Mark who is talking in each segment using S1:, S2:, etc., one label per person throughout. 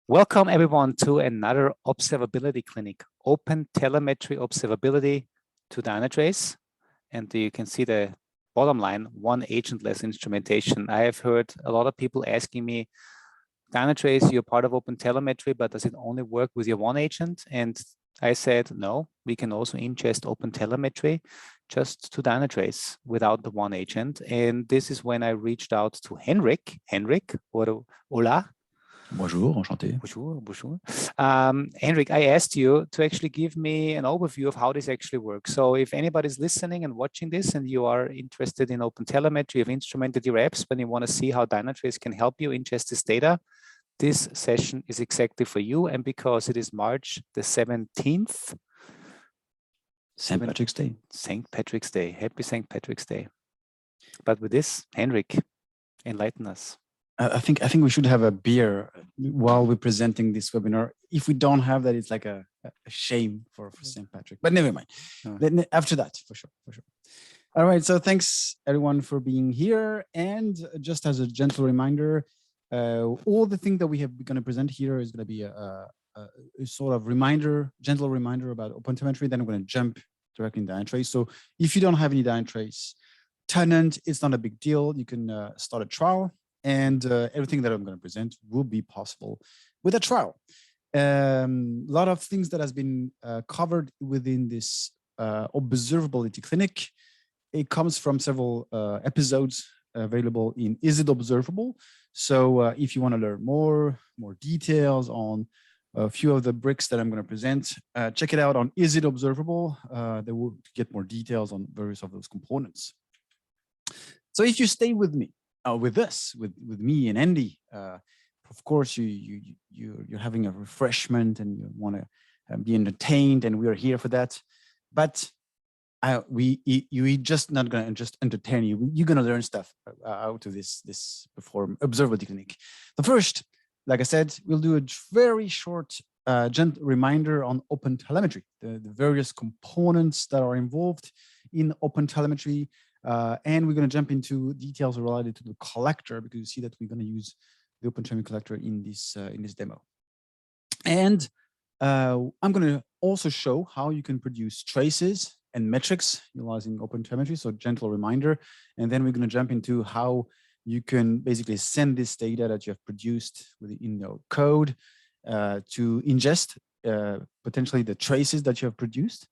S1: Welcome everyone to another observability clinic, OpenTelemetry observability to Dynatrace. And you can see the bottom line, one agentless instrumentation. I have heard a lot of people asking me, Dynatrace, you're part of OpenTelemetry, but does it only work with your one agent? And I said, no, we can also ingest OpenTelemetry just to Dynatrace without the one agent. And this is when I reached out to Henrik, or hola.
S2: Bonjour, enchanté.
S1: Bonjour. Henrik, I asked you to actually give me an overview of how this actually works. So if anybody's listening and watching this and you are interested in OpenTelemetry, you've instrumented your apps, but you want to see how Dynatrace can help you ingest this data, this session is exactly for you. And because it is March the 17th,
S2: St. Patrick's Day.
S1: St. Patrick's Day. Happy St. Patrick's Day. But with this, Henrik, enlighten us.
S2: I think we should have a beer while we're presenting this webinar. If we don't have that, it's like a shame for St. Patrick. But never mind. Then after that, for sure. All right. So thanks everyone for being here. And just as a gentle reminder, all the things that we have going to present here is going to be a sort of gentle reminder about OpenTelemetry. Then we're going to jump directly in Dynatrace. So if you don't have any Dynatrace tenant, it's not a big deal. You can start a trial. And everything that I'm going to present will be possible with a trial. A lot of things that has been covered within this observability clinic. It comes from several episodes available in Is It Observable? So if you want to learn more details on a few of the bricks that I'm going to present, check it out on Is It Observable? They will get more details on various of those components. So if you stay with me, with me and Andy, of course, you're having a refreshment and you want to be entertained, and we are here for that. But we just not going to just entertain you. You're going to learn stuff out of this observability clinic. The first, like I said, we'll do a very short gentle reminder on OpenTelemetry, the various components that are involved in OpenTelemetry. And we're going to jump into details related to the collector, because you see that we're going to use the OpenTelemetry collector in this demo. And I'm going to also show how you can produce traces and metrics utilizing OpenTelemetry. So gentle reminder. And then we're going to jump into how you can basically send this data that you have produced within your code to ingest potentially the traces that you have produced,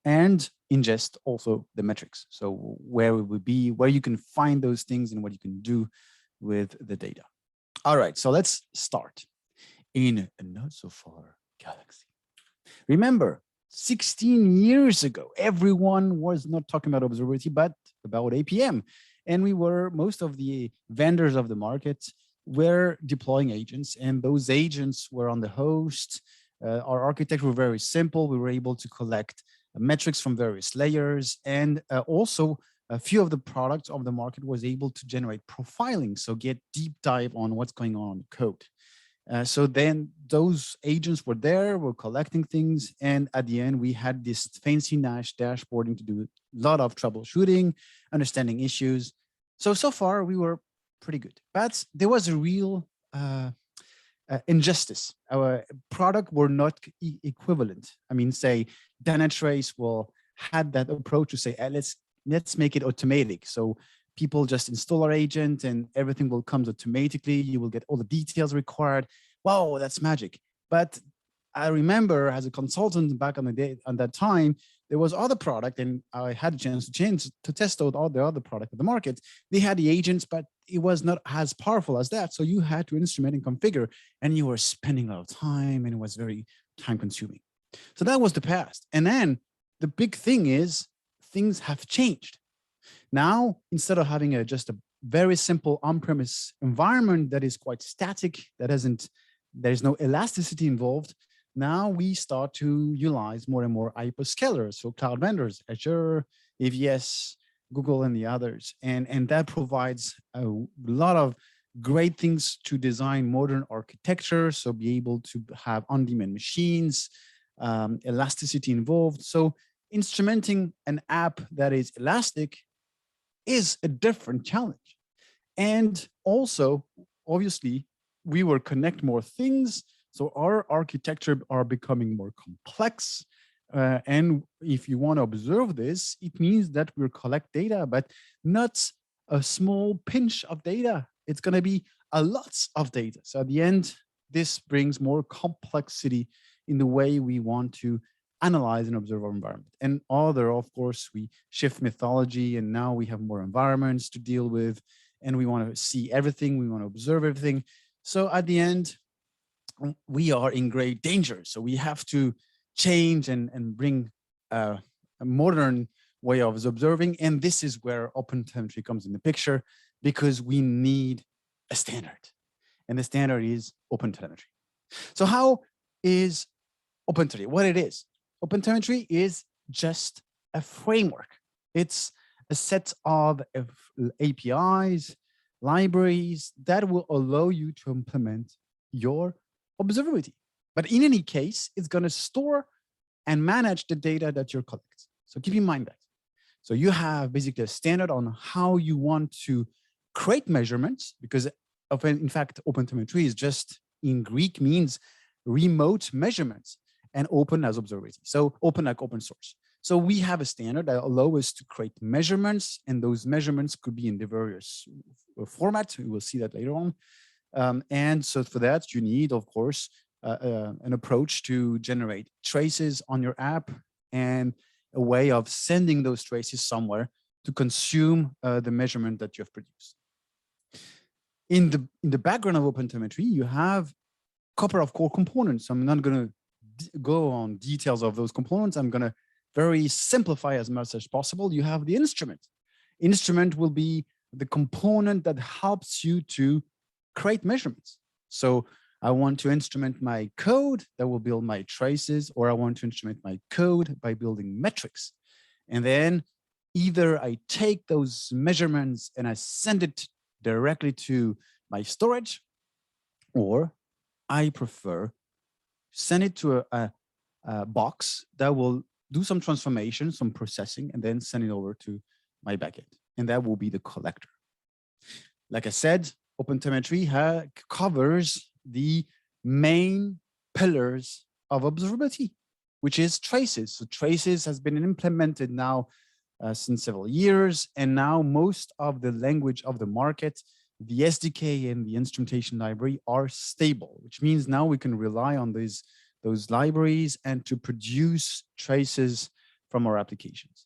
S2: and ingest also the metrics. So where it would be, where you can find those things and what you can do with the data. All right, so let's start in a not so far galaxy. Remember, 16 years ago, everyone was not talking about observability, but about APM. And most of the vendors of the market were deploying agents, and those agents were on the host. Our architecture were very simple. We were able to collect metrics from various layers, and also a few of the products of the market was able to generate profiling, so get deep dive on what's going on in the code. So then those agents were there, were collecting things, and at the end we had this fancy nice dashboarding to do a lot of troubleshooting, understanding issues. So far we were pretty good, but there was a real injustice. Our product were not equivalent. I mean, say Dynatrace had that approach to say, let's make it automatic. So people just install our agent and everything will come automatically. You will get all the details required. Wow, that's magic. But I remember as a consultant back on that time, there was other product, and I had a chance to test out all the other product of the market. They had the agents, but it was not as powerful as that. So you had to instrument and configure, and you were spending a lot of time, and it was very time consuming. So that was the past. And then the big thing is things have changed. Now, instead of having just a very simple on-premise environment that is quite static, there's no elasticity involved. Now we start to utilize more and more hyperscalers, so cloud vendors, Azure, AWS, Google, and the others. And that provides a lot of great things to design modern architecture, so be able to have on-demand machines, elasticity involved. So instrumenting an app that is elastic is a different challenge. And also, obviously, we will connect more things. So our architecture are becoming more complex. And if you want to observe this, it means that we'll collect data, but not a small pinch of data. It's going to be a lots of data. So at the end, this brings more complexity in the way we want to analyze and observe our environment. And other, of course, we shift methodology, and now we have more environments to deal with, and we want to see everything, we want to observe everything. So at the end, we are in great danger. So we have to change and bring a modern way of observing. And this is where OpenTelemetry comes in the picture, because we need a standard. And the standard is OpenTelemetry. So how is OpenTelemetry? What it is? OpenTelemetry is just a framework. It's a set of APIs, libraries that will allow you to implement your observability. But in any case, it's going to store and manage the data that you're collecting. So keep in mind that. So you have basically a standard on how you want to create measurements, because in fact, OpenTelemetry is just, in Greek, means remote measurements, and open as observability. So open like open source. So we have a standard that allows us to create measurements, and those measurements could be in the various formats. We will see that later on. And so for that, you need, of course, an approach to generate traces on your app, and a way of sending those traces somewhere to consume the measurement that you have produced. In the background of OpenTelemetry, you have a couple of core components. I'm not going to go on details of those components. I'm going to very simplify as much as possible. You have the instrument. Instrument will be the component that helps you to create measurements. So I want to instrument my code that will build my traces, or I want to instrument my code by building metrics. And then either I take those measurements and I send it directly to my storage, or I prefer send it to a box that will do some transformation, some processing, and then send it over to my backend. And that will be the collector. Like I said, OpenTelemetry covers the main pillars of observability, which is traces. So traces has been implemented now since several years, and now most of the language of the market, the SDK and the instrumentation library, are stable, which means now we can rely on those libraries and to produce traces from our applications.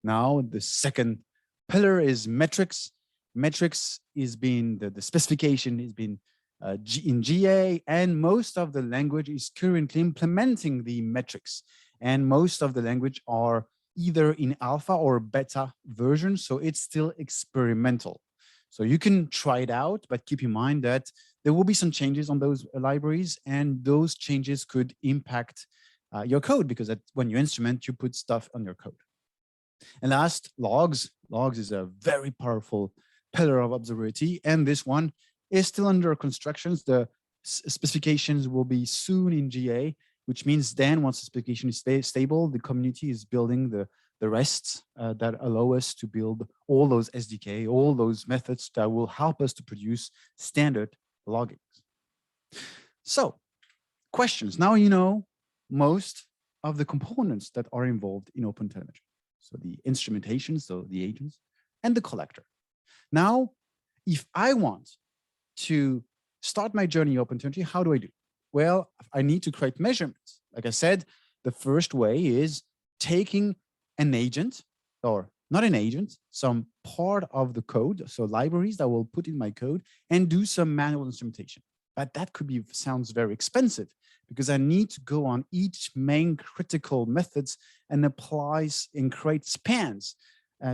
S2: Now, the second pillar is metrics. Metrics is being, the specification has been in GA, and most of the language is currently implementing the metrics. And most of the language are either in alpha or beta version, so it's still experimental. So you can try it out, but keep in mind that there will be some changes on those libraries, and those changes could impact your code, because when you instrument, you put stuff on your code. And last, logs. Logs is a very powerful pillar of observability, and this one is still under constructions. The specifications will be soon in GA, which means then once the specification is stable, the community is building the rest that allow us to build all those SDK, all those methods that will help us to produce standard logging. So questions. Now you know most of the components that are involved in OpenTelemetry. So the instrumentation, so the agents, and the collector. Now, if I want to start my journey in OpenTelemetry, how do I do? Well, I need to create measurements. Like I said, the first way is taking an agent, or not an agent, some part of the code, so libraries that will put in my code, and do some manual instrumentation. But that could be, sounds very expensive, because I need to go on each main critical methods and applies and create spans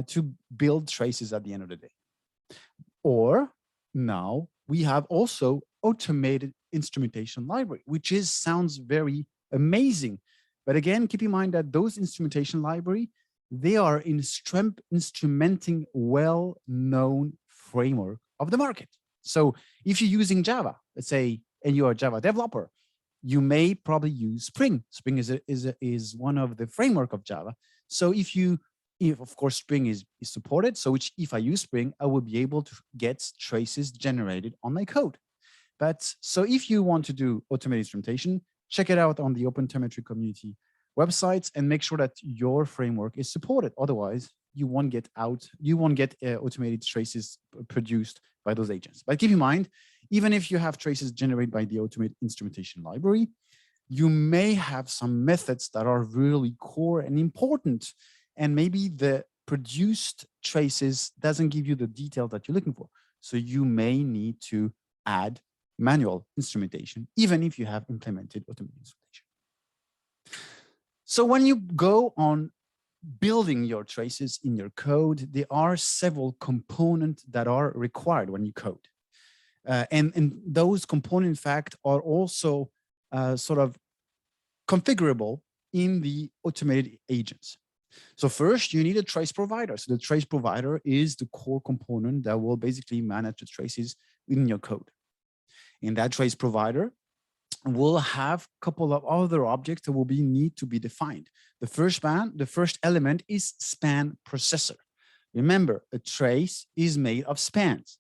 S2: to build traces at the end of the day. Or now we have also automated instrumentation library, which sounds very amazing. But again, keep in mind that those instrumentation library, they are instrumenting well-known framework of the market. So if you're using Java, let's say, and you're a Java developer, you may probably use Spring. Spring is one of the framework of Java. So if of course Spring is supported, so if I use Spring, I will be able to get traces generated on my code. But so if you want to do automated instrumentation, check it out on the OpenTelemetry community websites and make sure that your framework is supported. Otherwise, you won't get automated traces produced by those agents. But keep in mind, even if you have traces generated by the automated instrumentation library, you may have some methods that are really core and important, and maybe the produced traces doesn't give you the detail that you're looking for. So you may need to add manual instrumentation, even if you have implemented automated instrumentation. So when you go on building your traces in your code, there are several components that are required when you code. And those components, in fact, are also sort of configurable in the automated agents. So first, you need a trace provider. So the trace provider is the core component that will basically manage the traces in your code. And that trace provider will have a couple of other objects that will need to be defined. The first element is span processor. Remember, a trace is made of spans.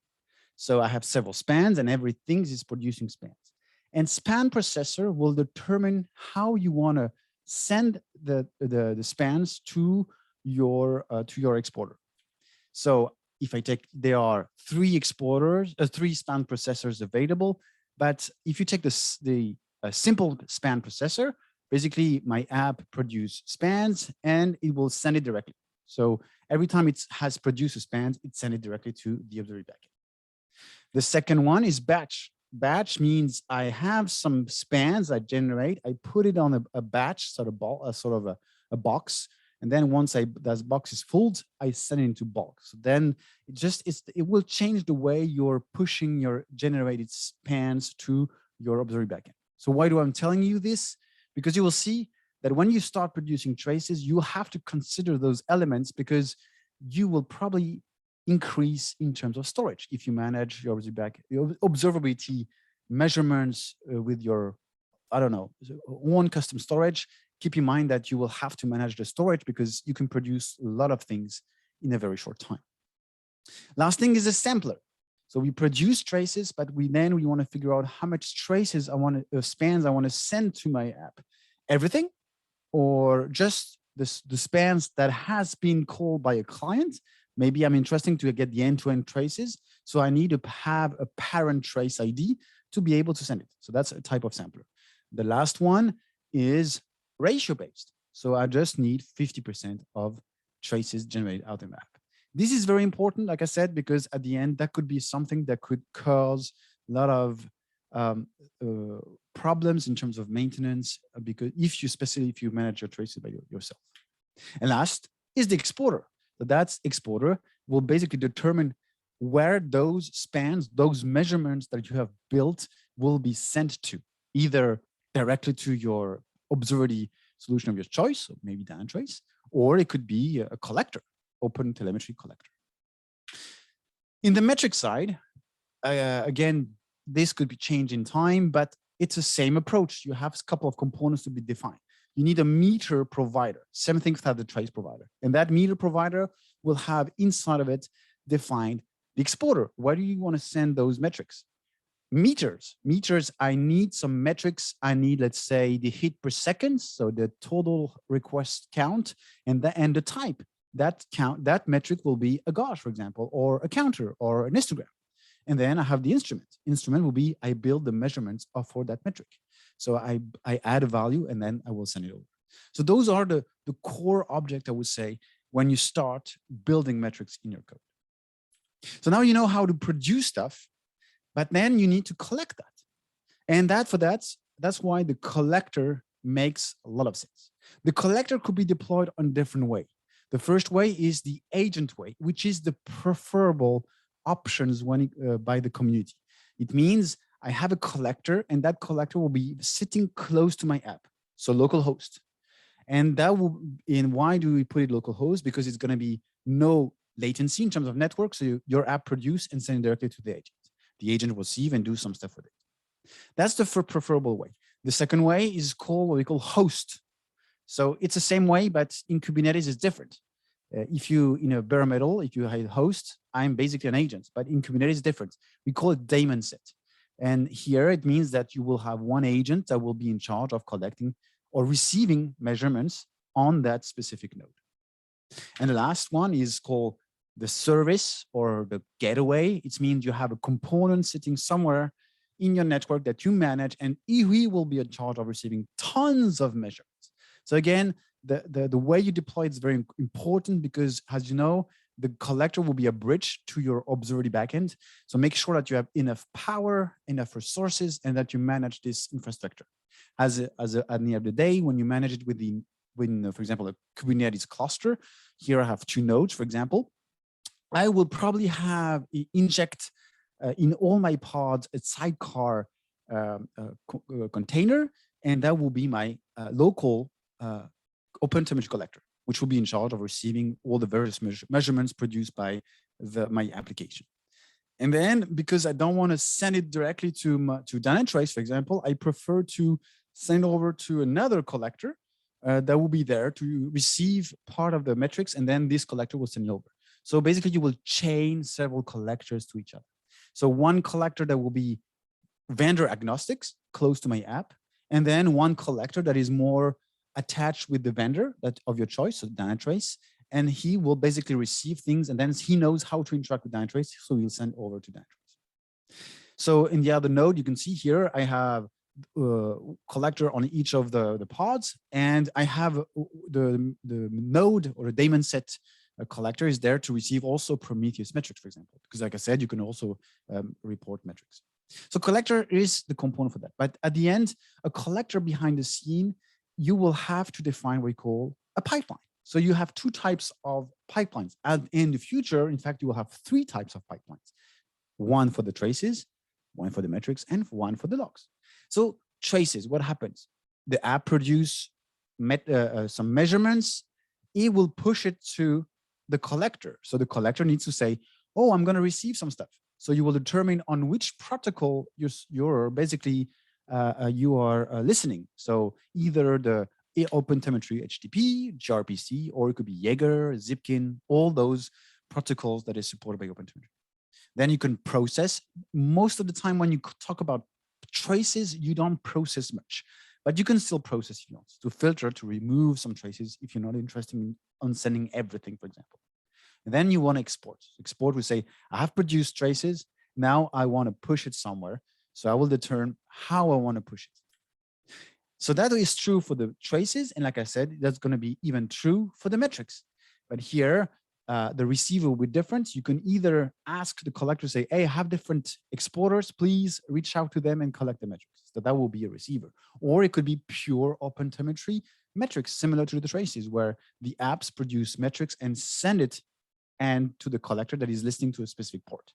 S2: So I have several spans and everything is producing spans. And span processor will determine how you want to send the spans to your exporter. So if I take, there are three span processors available. But if you take the simple span processor, basically my app produces spans and it will send it directly. So every time it has produced spans, it sends it directly to the observability backend. The second one is batch. Batch means I have some spans I generate, I put it on a batch, sort of a box. And then once that box is filled, I send it into bulk. So then it will change the way you're pushing your generated spans to your observability backend. So why do I'm telling you this? Because you will see that when you start producing traces, you have to consider those elements because you will probably increase in terms of storage. If you manage your observability measurements with your, I don't know, one custom storage, keep in mind that you will have to manage the storage because you can produce a lot of things in a very short time. Last thing is a sampler. So we produce traces, but we want to figure out how much traces spans I want to send to my app. Everything, or just the spans that has been called by a client. Maybe I'm interested to get the end-to-end traces. So I need to have a parent trace ID to be able to send it. So that's a type of sampler. The last one is ratio-based. So I just need 50% of traces generated out of the app. This is very important, like I said, because at the end, that could be something that could cause a lot of problems in terms of maintenance, because especially if you manage your traces by yourself. And last is the exporter. So that exporter will basically determine where those spans, those measurements that you have built will be sent to, either directly to your observability solution of your choice, so maybe Dynatrace, or it could be a collector, OpenTelemetry collector. In the metric side, again, this could be changed in time, but it's the same approach. You have a couple of components to be defined. You need a meter provider, same thing with the trace provider. And that meter provider will have inside of it defined the exporter. Where do you want to send those metrics? Meters, I need some metrics. I need, let's say, the hit per second, so the total request count, and the type. That metric will be a gauge, for example, or a counter, or an histogram. And then I have the instrument. Instrument will be, I build the measurements for that metric. So I add a value and then I will send it over. So those are the core object, I would say, when you start building metrics in your code. So now you know how to produce stuff, but then you need to collect that. And that's why the collector makes a lot of sense. The collector could be deployed on a different way. The first way is the agent way, which is the preferable options by the community. It means I have a collector, and that collector will be sitting close to my app, so localhost. And why do we put it localhost? Because it's going to be no latency in terms of network, so your app produce and send it directly to the agent. The agent will receive and do some stuff with it. That's the preferable way. The second way is called what we call host. So it's the same way, but in Kubernetes it's different. If you, in a bare metal, if you have host, I'm basically an agent, but in Kubernetes it's different. We call it daemon set. And here it means that you will have one agent that will be in charge of collecting or receiving measurements on that specific node. And the last one is called the service or the gateway. It means you have a component sitting somewhere in your network that you manage, and he will be in charge of receiving tons of measurements. So again, the way you deploy it is very important because, as you know, the collector will be a bridge to your observability backend. So make sure that you have enough power, enough resources, and that you manage this infrastructure. At the end of the day, when you manage it for example, a Kubernetes cluster, here I have 2 nodes, for example, I will probably have inject in all my pods a sidecar container, and that will be my local OpenTelemetry collector, which will be in charge of receiving all the various measurements produced by my application. And then, because I don't want to send it directly to Dynatrace, for example, I prefer to send over to another collector that will be there to receive part of the metrics, and then this collector will send it over. So basically, you will chain several collectors to each other. So one collector that will be vendor agnostics, close to my app, and then one collector that is more attached with the vendor of your choice, so Dynatrace, and he will basically receive things, and then he knows how to interact with Dynatrace, so he'll send over to Dynatrace. So in the other node, you can see here, I have collector on each of the pods, and I have the node or the daemon set collector is there to receive also Prometheus metrics, for example, because like I said, you can also report metrics. So collector is the component for that. But at the end, a collector behind the scene, you will have to define what we call a pipeline. So you have 2 types of pipelines. And in the future, in fact, you will have 3 types of pipelines. One for the traces, one for the metrics, and one for the logs. So traces, what happens? The app produce some measurements. It will push it to the collector. So the collector needs to say, oh, I'm going to receive some stuff. So you will determine on which protocol you're basically you are listening. So either the OpenTelemetry HTTP, gRPC, or it could be Jaeger, Zipkin, all those protocols that is supported by OpenTelemetry. Then you can process. Most of the time when you talk about traces, you don't process much, but you can still process if you want to filter, to remove some traces if you're not interested in sending everything, for example. And then you want to export. Export will say, I have produced traces. Now I want to push it somewhere. So I will determine how I want to push it. So that is true for the traces. And like I said, that's going to be even true for the metrics. But here, the receiver will be different. You can either ask the collector, say, hey, I have different exporters, please reach out to them and collect the metrics. So that will be a receiver. Or it could be pure OpenTelemetry metrics, similar to the traces, where the apps produce metrics and send it and to the collector that is listening to a specific port.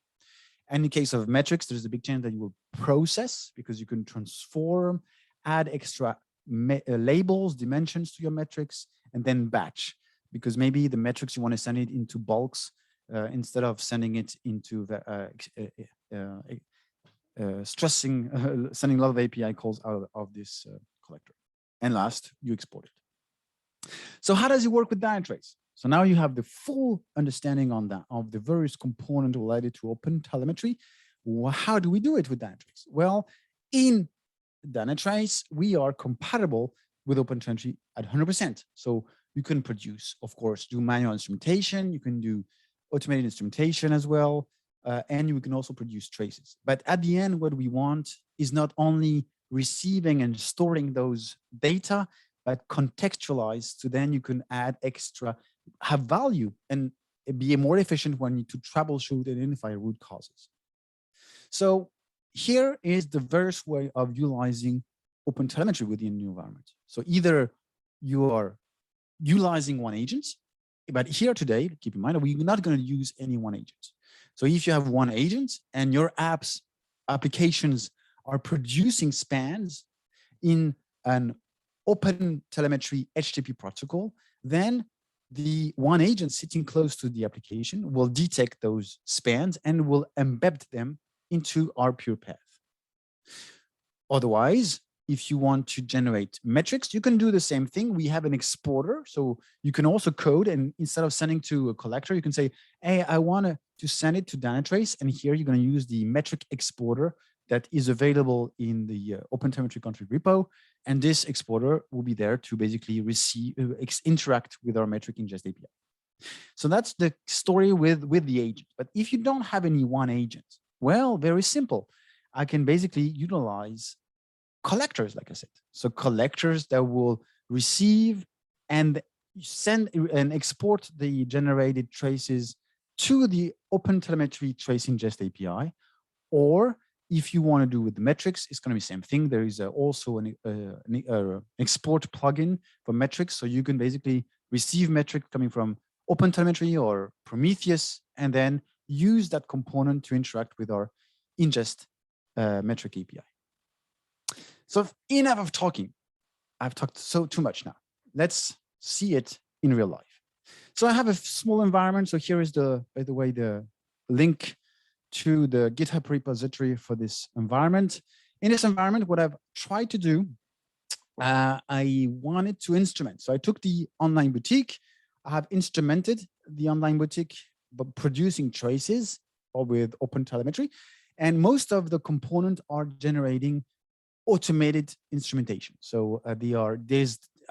S2: And in case of metrics, there's a big chance that you will process, because you can transform, add extra labels, dimensions to your metrics, and then batch, because maybe the metrics you want to send it into bulks instead of sending it into sending a lot of API calls out of this collector. And last, you export it. So how does it work with Dynatrace? So now you have the full understanding on that of the various components related to OpenTelemetry. How do we do it with Dynatrace? Well, in Dynatrace, we are compatible with OpenTelemetry at 100%. So you can produce, of course, do manual instrumentation. You can do automated instrumentation as well. And you can also produce traces. But at the end, what we want is not only receiving and storing those data, but contextualized. So then you can add extra, have value, and be more efficient when you to troubleshoot and identify root causes. So here is the various way of utilizing OpenTelemetry within your environment. So either you are utilizing OneAgent, but here today, keep in mind that we're not going to use any OneAgent. So if you have OneAgent and your applications are producing spans in an OpenTelemetry HTTP protocol, then the OneAgent sitting close to the application will detect those spans and will embed them into our pure path. Otherwise, if you want to generate metrics, you can do the same thing. We have an exporter, so you can also code, and instead of sending to a collector, you can say, hey, I want to send it to Dynatrace, and here you're going to use the metric exporter that is available in the OpenTelemetry config repo. And this exporter will be there to basically receive, interact with our metric ingest API. So that's the story with the agent. But if you don't have any OneAgent, well, very simple. I can basically utilize collectors, like I said. So collectors that will receive and send and export the generated traces to the OpenTelemetry trace ingest API. Or if you want to do with the metrics, it's going to be the same thing. There is also an export plugin for metrics. So you can basically receive metric coming from OpenTelemetry or Prometheus, and then use that component to interact with our ingest metric API. So enough of talking. I've talked too much now. Let's see it in real life. So I have a small environment. So here is by the way, the link to the GitHub repository for this environment. In this environment, what I've tried to do, I wanted to instrument. So I took the online boutique. I have instrumented the online boutique, but producing traces or with OpenTelemetry. And most of the components are generating automated instrumentation. So I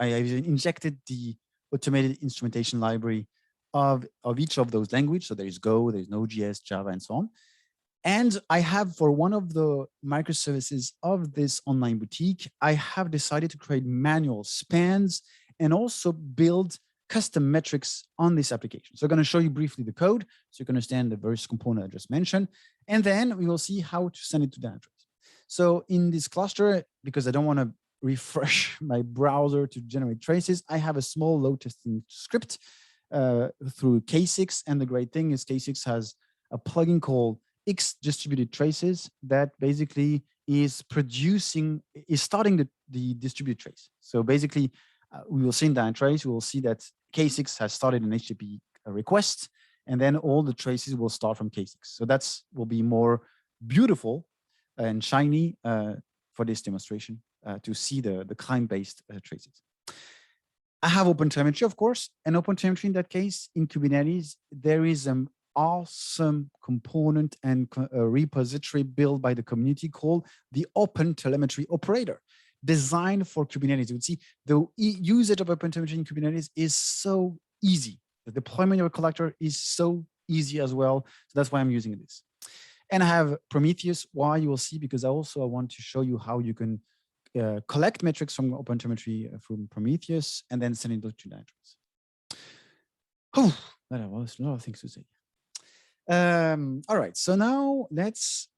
S2: injected the automated instrumentation library of each of those languages. So there's Go, there's Node.js, Java, and so on. And I have, for one of the microservices of this online boutique, I have decided to create manual spans and also build custom metrics on this application. So I'm going to show you briefly the code so you can understand the various components I just mentioned. And then we will see how to send it to Dynatrace. So in this cluster, because I don't want to refresh my browser to generate traces, I have a small load testing script through K6. And the great thing is K6 has a plugin called X distributed traces that basically is starting the distributed trace. So basically, we will see in Dynatrace, we will see that K6 has started an HTTP request, and then all the traces will start from K6. So will be more beautiful and shiny for this demonstration to see the client-based traces. I have OpenTelemetry, of course, and OpenTelemetry in that case, in Kubernetes, there is an awesome component and repository built by the community called the OpenTelemetry operator, designed for Kubernetes. You would see the usage of OpenTelemetry in Kubernetes is so easy. The deployment of a collector is so easy as well. So that's why I'm using this. And I have Prometheus. Why? You will see, because I want to show you how you can collect metrics from OpenTelemetry from Prometheus and then send it to Dynatrace. Oh, that was a lot of things to say. All right, so now let's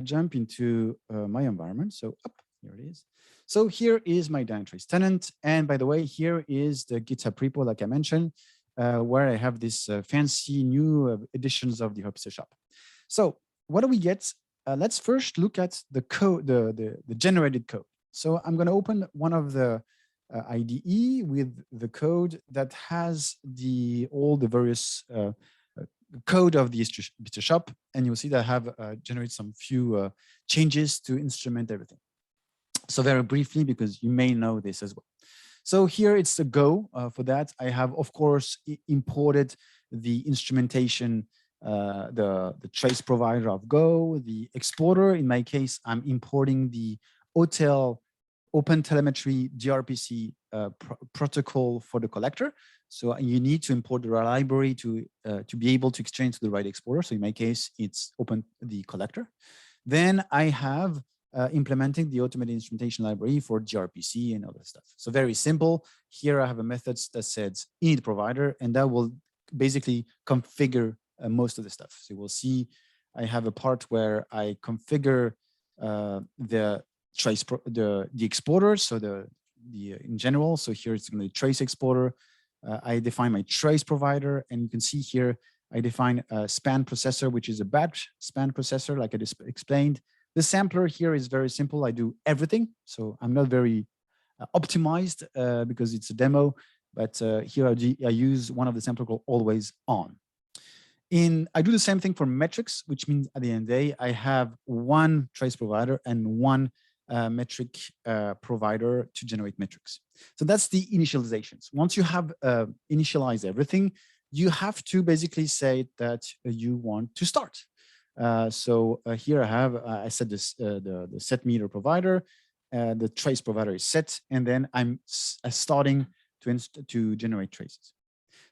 S2: jump into my environment. So here it is. So here is my Dynatrace tenant. And by the way, here is the GitHub repo, like I mentioned, where I have this fancy new editions of the Hopster shop. So what do we get? Let's first look at the code, the generated code. So I'm going to open one of the IDE with the code that has all the various code of the Hopster shop, and you'll see that I have generated some few changes to instrument everything. So very briefly, because you may know this as well. So here it's the Go. For that, I have, of course, imported the instrumentation, the trace provider of Go, the exporter. In my case, I'm importing the OTel OpenTelemetry gRPC protocol for the collector. So you need to import the library to be able to exchange to the right exporter. So in my case, it's the collector. Then I have implementing the automated instrumentation library for gRPC and other stuff. So very simple. Here I have a method that says init provider, and that will basically configure most of the stuff. So we'll see I have a part where I configure the trace the exporter, so the in general. So here it's going to be trace exporter. I define my trace provider, and you can see here I define a span processor, which is a batch span processor, like I just explained. The sampler here is very simple. I do everything, so I'm not very optimized because it's a demo. But here I use one of the sampler called always on. I do the same thing for metrics, which means at the end of the day, I have one trace provider and one metric provider to generate metrics. So that's the initializations. Once you have initialized everything, you have to basically say that you want to start. Here I have, I set this, the set meter provider, the trace provider is set, and then I'm starting to generate traces.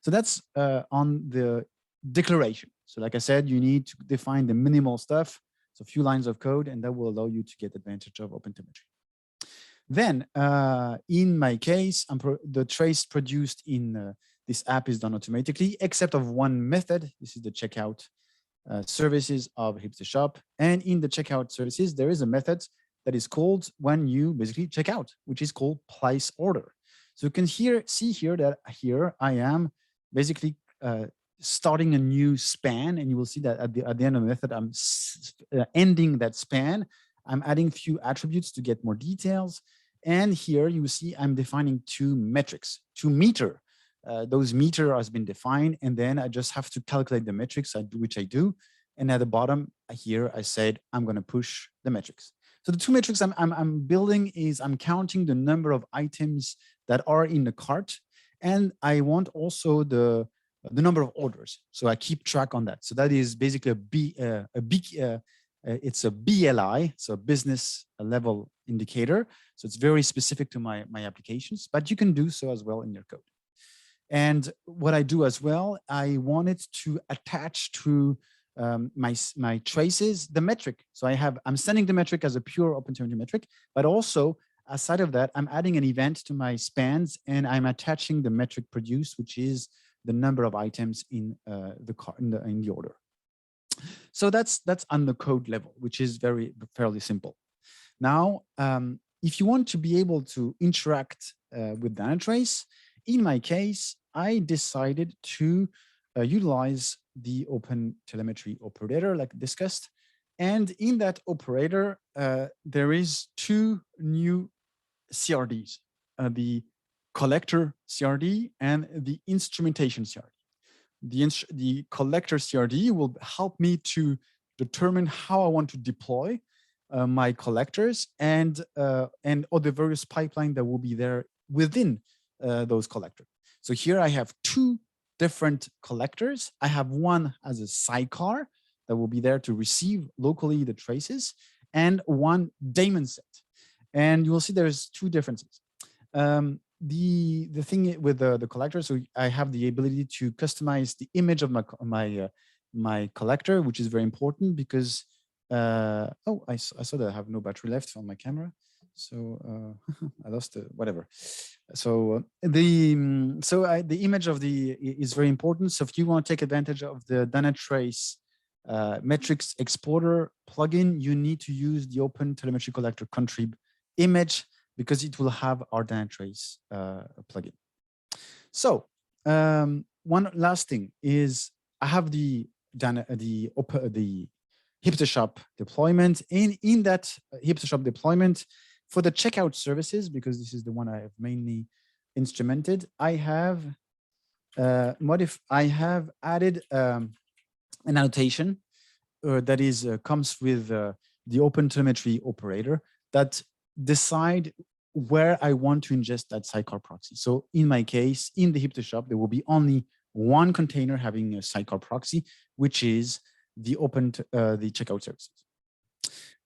S2: So that's on the declaration. So like I said, you need to define the minimal stuff. So a few lines of code, and that will allow you to get advantage of OpenTelemetry. Then in my case, the trace produced in this app is done automatically, except of one method. This is the checkout services of HipsterShop. And in the checkout services, there is a method that is called when you basically check out, which is called place order. So you can see here that here I am basically starting a new span, and you will see that at the end of the method, I'm ending that span. I'm adding few attributes to get more details. And here you see I'm defining two metrics, two meter. Those meter has been defined, and then I just have to calculate the metrics, which I do. And at the bottom here, I said I'm going to push the metrics. So the two metrics I'm building is I'm counting the number of items that are in the cart, and I want also the number of orders. So I keep track on that. So that is basically it's a BLI, so business level indicator. So it's very specific to my applications, but you can do so as well in your code. And what I do as well, I wanted to attach to my traces the metric. So I'm sending the metric as a pure OpenTelemetry metric, but also aside of that, I'm adding an event to my spans, and I'm attaching the metric produced, which is the number of items in the order. So that's on the code level, which is fairly simple. Now, if you want to be able to interact with Dynatrace, in my case, I decided to utilize the OpenTelemetry operator, like discussed. And in that operator, there is two new CRDs, the collector CRD and the instrumentation CRD. The collector CRD will help me to determine how I want to deploy my collectors and all the various pipeline that will be there within those collectors. So here I have two different collectors. I have one as a sidecar that will be there to receive locally the traces, and one daemon set. And you will see there's two differences. The thing with the collector, so I have the ability to customize the image of my collector, which is very important because I saw that I have no battery left on my camera, so I lost whatever. So the image of is very important. So if you want to take advantage of the Dynatrace metrics exporter plugin, you need to use the OpenTelemetry Collector contrib image, because it will have our Dynatrace plugin. So one last thing is I have the HipsterShop deployment. In that HipsterShop deployment, for the checkout services, because this is the one I have mainly instrumented, I have added an annotation that is comes with the OpenTelemetry operator that decide where I want to ingest that sidecar proxy. So in my case, in the HipsterShop, there will be only one container having a sidecar proxy, which is the the checkout services.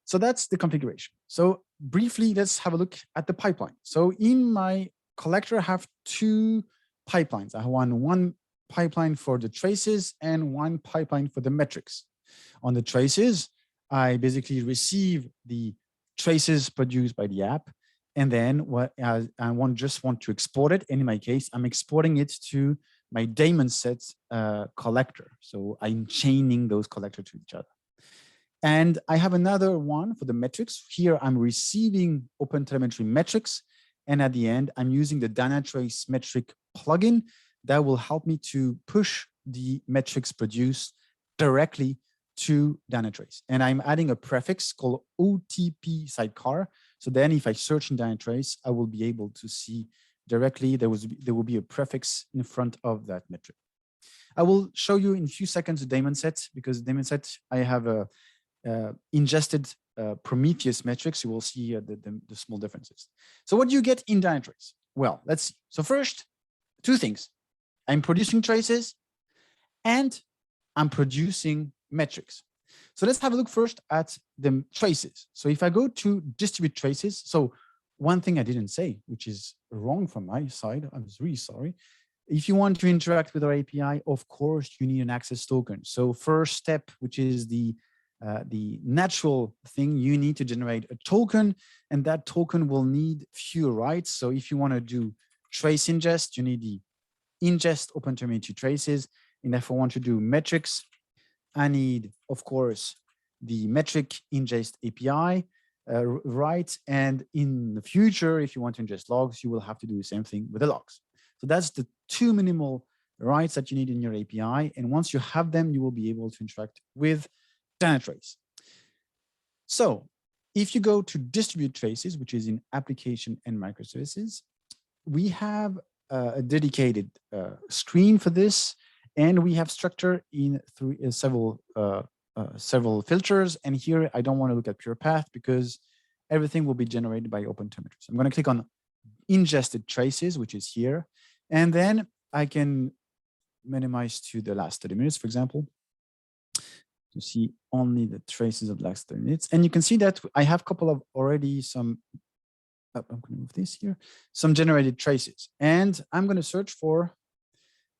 S2: So that's the configuration. So briefly, let's have a look at the pipeline. So in my collector, I have two pipelines. I have one pipeline for the traces and one pipeline for the metrics. On the traces, I basically receive the traces produced by the app, and then what I just want to export it. And in my case, I'm exporting it to my daemon set collector. So I'm chaining those collectors to each other. And I have another one for the metrics. Here I'm receiving OpenTelemetry metrics, and at the end I'm using the Dynatrace metric plugin that will help me to push the metrics produced directly to Dynatrace. And I'm adding a prefix called OTP sidecar. So then if I search in Dynatrace, I will be able to see directly there will be a prefix in front of that metric. I will show you in a few seconds the daemon set, because daemon set, I have a ingested Prometheus metrics. You will see the small differences. So what do you get in Dynatrace? Well, let's see. So first, two things. I'm producing traces and I'm producing metrics. So let's have a look first at the traces. So if I go to distribute traces, so one thing I didn't say, which is wrong from my side, I'm really sorry. If you want to interact with our API, of course, you need an access token. So first step, which is the natural thing, you need to generate a token, and that token will need few rights. So if you want to do trace ingest, you need the ingest OpenTelemetry traces. And if I want to do metrics, I need, of course, the metric ingest API rights. And in the future, if you want to ingest logs, you will have to do the same thing with the logs. So that's the two minimal rights that you need in your API. And once you have them, you will be able to interact with Dynatrace. So if you go to distribute traces, which is in application and microservices, we have a dedicated screen for this, and we have structure in several filters. And here I don't want to look at pure path because everything will be generated by OpenTelemetry. So I'm going to click on ingested traces, which is here, and then I can minimize to the last 30 minutes, for example, to see only the traces of the last 30 minutes. And you can see that I have a couple of already some, I'm going to move this here, some generated traces. And I'm going to search for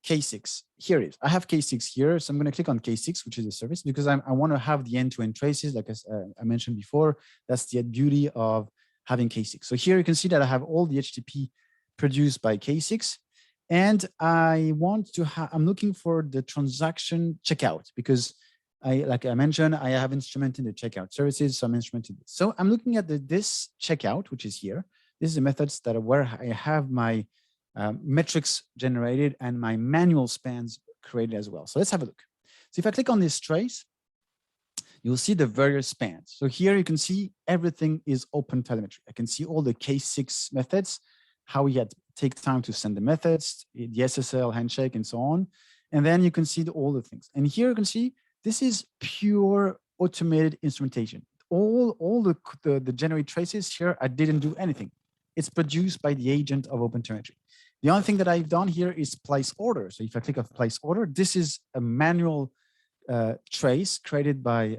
S2: K6. Here it is. I have K6 here. So I'm going to click on K6, which is a service, because I want to have the end-to-end traces, like I mentioned before. That's the beauty of having K6. So here you can see that I have all the HTTP produced by K6. And I want to have, I'm looking for the transaction checkout, because like I mentioned, I have instrumented the checkout services, so I'm instrumented this. So I'm looking at this checkout, which is here. This is the methods that are where I have my metrics generated and my manual spans created as well. So let's have a look. So if I click on this trace, you'll see the various spans. So here you can see everything is OpenTelemetry. I can see all the K6 methods, how we had to take time to send the methods, the SSL handshake, and so on. And then you can see all the things. And here you can see this is pure automated instrumentation. All the generate traces here, I didn't do anything. It's produced by the agent of OpenTelemetry. The only thing that I've done here is place order. So if I click on place order, this is a manual trace created by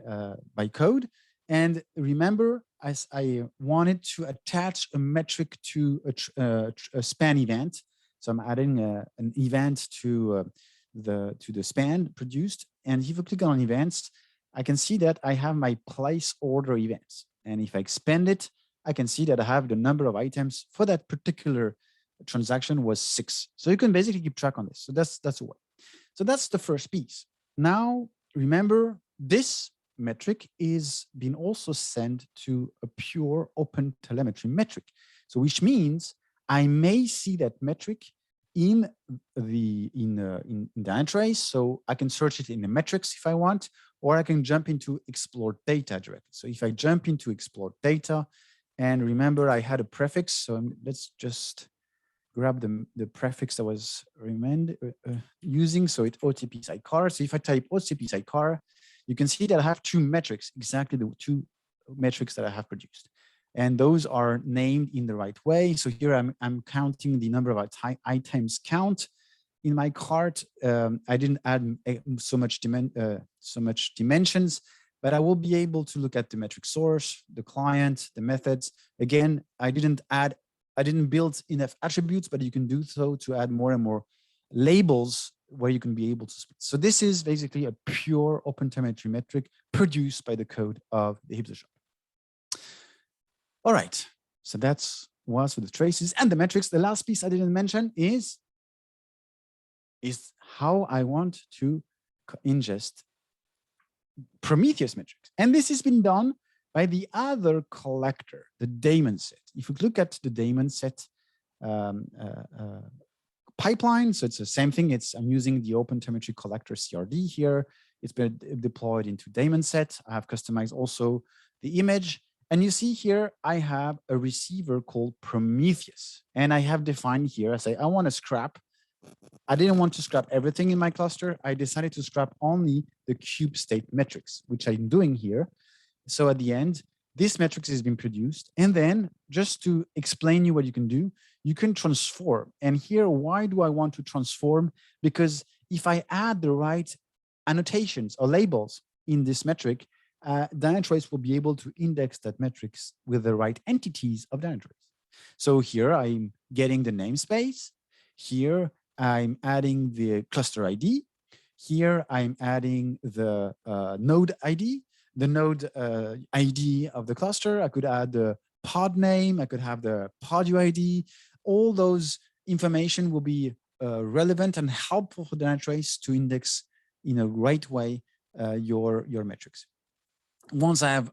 S2: code. And remember, as I wanted to attach a metric to a span event. So I'm adding an event to the span produced. And if you click on events, I can see that I have my place order events. And if I expand it, I can see that I have the number of items for that particular transaction was 6. So you can basically keep track on this. So that's a way. So that's the first piece. Now, remember, this metric is being also sent to a pure OpenTelemetry metric. So which means I may see that metric in Dynatrace. So I can search it in the metrics if I want, or I can jump into explore data directly. So if I jump into explore data, and remember I had a prefix, so let's just grab the prefix I was using. So it's OTP sidecar. So if I type OTP sidecar, you can see that I have 2 metrics, exactly the 2 metrics that I have produced. And those are named in the right way. So here I'm counting the number of items count in my cart. I didn't add so much dimensions, but I will be able to look at the metric source, the client, the methods. Again, I didn't build enough attributes, but you can do so to add more and more labels where you can be able to split. So this is basically a pure OpenTelemetry metric produced by the code of the Hipster shop. All right, so that's was for the traces and the metrics. The last piece I didn't mention is how I want to ingest Prometheus metrics. And this has been done by the other collector, the daemon set. If you look at the daemon set pipeline, so it's the same thing. I'm using the OpenTelemetry collector CRD here. It's been deployed into daemon set. I have customized also the image. And you see here, I have a receiver called Prometheus. And I have defined here, I say, I want to scrap. I didn't want to scrap everything in my cluster. I decided to scrap only the cube state metrics, which I'm doing here. So at the end, this metrics has been produced. And then just to explain you what you can do, you can transform. And here, why do I want to transform? Because if I add the right annotations or labels in this metric, Dynatrace will be able to index that metrics with the right entities of Dynatrace. So here I'm getting the namespace. Here I'm adding the cluster ID. Here I'm adding the node ID, the node ID of the cluster. I could add the pod name. I could have the pod UID. All those information will be relevant and helpful for Dynatrace to index in a right way your metrics. Once I have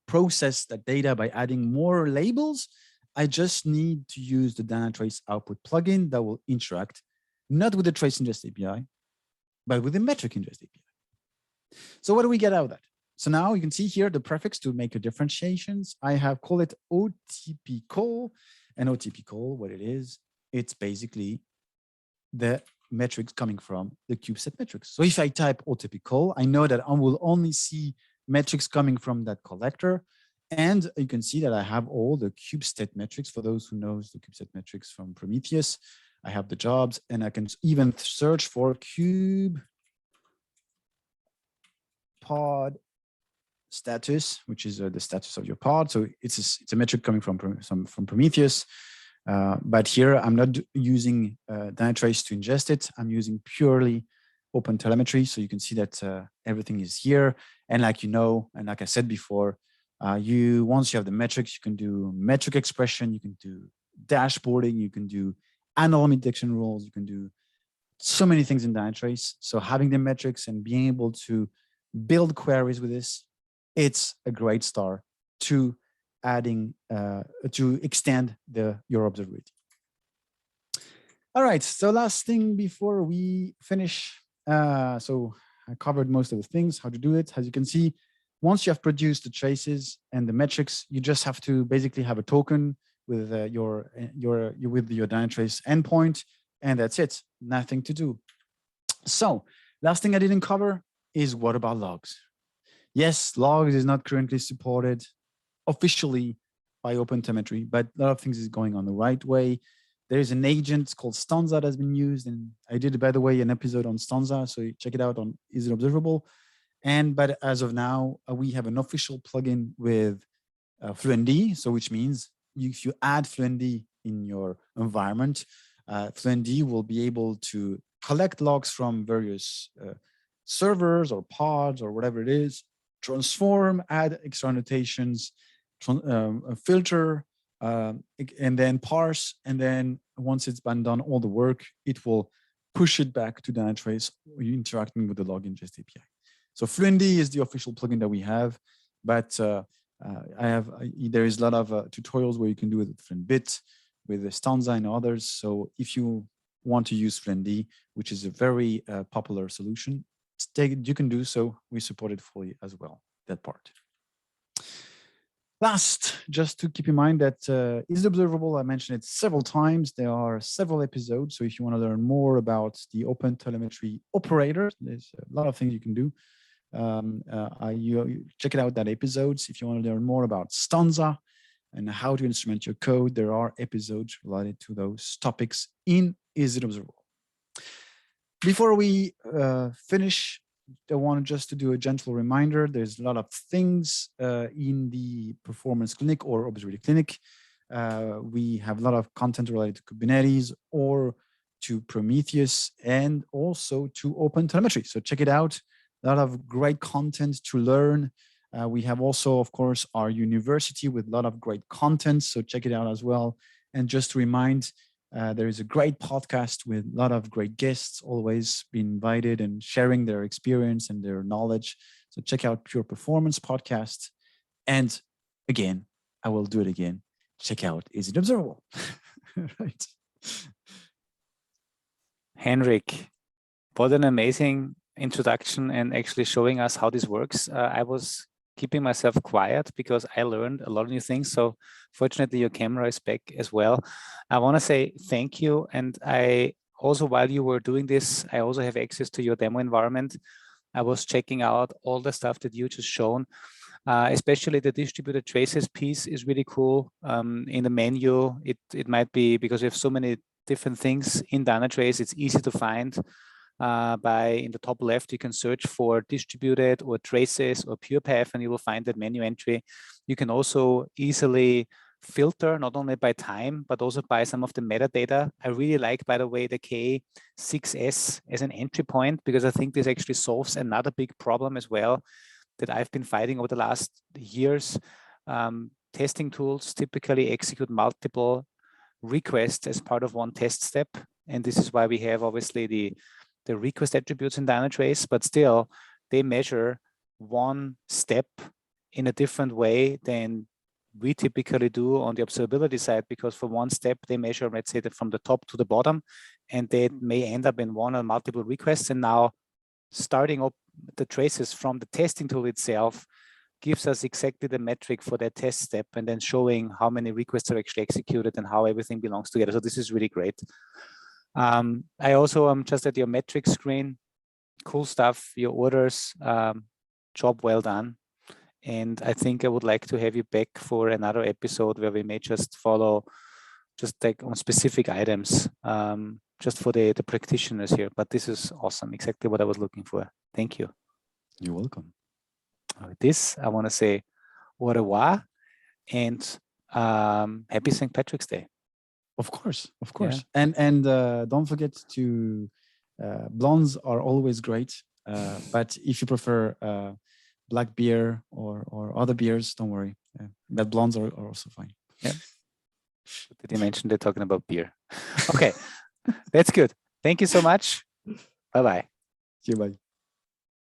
S2: processed that data by adding more labels, I just need to use the Dynatrace output plugin that will interact not with the trace ingest API, but with the metric ingest API. So what do we get out of that? So now you can see here the prefix to make a differentiations. I have called it OTP call, and OTP call, what it is, it's basically the metrics coming from the CubeSet metrics. So if I type OTP call, I know that I will only see metrics coming from that collector. And you can see that I have all the CubeSet metrics. For those who knows the CubeSet metrics from Prometheus, I have the jobs, and I can even search for kube pod status, which is the status of your pod. So it's a metric coming from Prometheus. But here I'm not using Dynatrace to ingest it. I'm using purely OpenTelemetry. So you can see that everything is here. And like you know, and like I said before, once you have the metrics, you can do metric expression, you can do dashboarding, you can do anomaly detection rules, you can do so many things in Dynatrace. So having the metrics and being able to build queries with this, it's a great start to adding to extend your observability. All right, so last thing before we finish. So I covered most of the things, how to do it. As you can see, once you have produced the traces and the metrics, you just have to basically have a token with your Dynatrace endpoint, and that's it. Nothing to do. So last thing I didn't cover is what about logs? Yes, logs is not currently supported officially by OpenTelemetry, but a lot of things is going on the right way. There is an agent called Stanza that has been used, and I did, by the way, an episode on Stanza, so you check it out on Is It Observable? But as of now, we have an official plugin with FluentD, so which means if you add FluentD in your environment, FluentD will be able to collect logs from various servers or pods or whatever it is, transform, add extra annotations, filter, and then parse. And then once it's been done all the work, it will push it back to Dynatrace interacting with the log ingest API. So FluentD is the official plugin that we have, but there is a lot of tutorials where you can do it with FluentBit, with Stanza and others. So if you want to use FluentD, which is a very popular solution, you can do so. We support it fully as well, that part. Last, just to keep in mind that Is It Observable? I mentioned it several times. There are several episodes. So if you want to learn more about the OpenTelemetry operator, there's a lot of things you can do. You check it out, that episodes. If you want to learn more about Stanza and how to instrument your code, there are episodes related to those topics in Is It Observable? Before we finish, I want just to do a gentle reminder. There's a lot of things in the performance clinic or observability clinic. We have a lot of content related to Kubernetes or to Prometheus and also to OpenTelemetry. So check it out. A lot of great content to learn. We have also, of course, our university with a lot of great content. So check it out as well. And just to remind, there is a great podcast with a lot of great guests always being invited and sharing their experience and their knowledge. So check out Pure Performance Podcast. And again, I will do it again. Check out Is It Observable? Right.
S1: Henrik, what an amazing introduction and actually showing us how this works. I was keeping myself quiet because I learned a lot of new things. So fortunately, your camera is back as well. I want to say thank you. And I also, while you were doing this, I also have access to your demo environment. I was checking out all the stuff that you just shown, especially the distributed traces piece is really cool. In the menu, it might be because we have so many different things in Dynatrace, it's easy to find in the top left, you can search for distributed or traces or pure path, and you will find that menu entry. You can also easily filter not only by time, but also by some of the metadata. I really like, by the way, the K6S as an entry point, because I think this actually solves another big problem as well that I've been fighting over the last years. Testing tools typically execute multiple requests as part of one test step. And this is why we have obviously the request attributes in Dynatrace, but still they measure one step in a different way than we typically do on the observability side, because for one step they measure, let's say, that from the top to the bottom, and they may end up in one or multiple requests. And now starting up the traces from the testing tool itself gives us exactly the metric for that test step, and then showing how many requests are actually executed and how everything belongs together. So this is really great. I also am just at your metrics screen. Cool stuff, your orders, job well done. And I think I would like to have you back for another episode where we may just follow, just like on specific items, just for the practitioners here. But this is awesome, exactly what I was looking for. Thank you.
S2: You're welcome.
S1: With this, I want to say au revoir and happy St. Patrick's Day.
S2: Of course, of course. Yeah. And don't forget to, blondes are always great, but if you prefer black beer or other beers, don't worry. But blondes are also fine.
S1: Yeah. Did you mention they're talking about beer? Okay, that's good. Thank you so much. Bye-bye.
S2: See you, bye.